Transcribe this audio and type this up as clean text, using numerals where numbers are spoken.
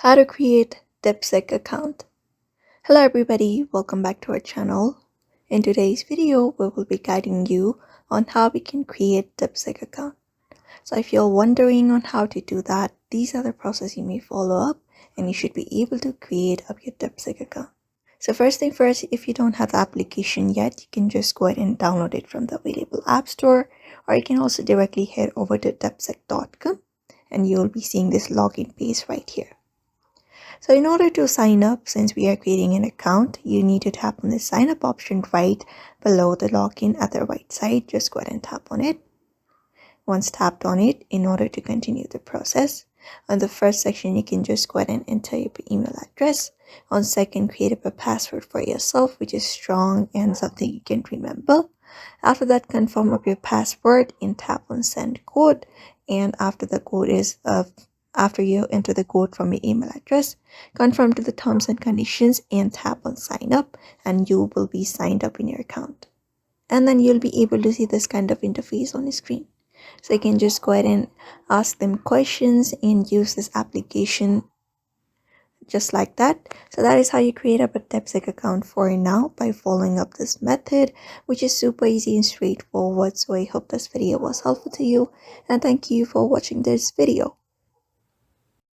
How to create DeepSeek account. Hello everybody, welcome back to our channel. In today's video, we will be guiding you on how we can create DeepSeek account. So if you're wondering on how to do that, these are the process you may follow up and you should be able to create up your DeepSeek account. So first thing first, if you don't have the application yet, you can just go ahead and download it from the available app store, or you can also directly head over to deepseek.com and you'll be seeing this login page right here. So in order to sign up, since we are creating an account, you need to tap on the sign up option right below the login at the right side. Just go ahead and tap on it. Once tapped on it, in order to continue the process, on the first section, you can just go ahead and enter your email address. On second, create up a password for yourself, which is strong and something you can remember. After that, confirm up your password and tap on send code. And after the code is after you enter the code from your email address, confirm to the terms and conditions and tap on sign up, and you will be signed up in your account. And then you'll be able to see this kind of interface on your screen. So you can just go ahead and ask them questions and use this application just like that. So that is how you create up a DeepSeek account for now by following up this method, which is super easy and straightforward. So I hope this video was helpful to you, and thank you for watching this video.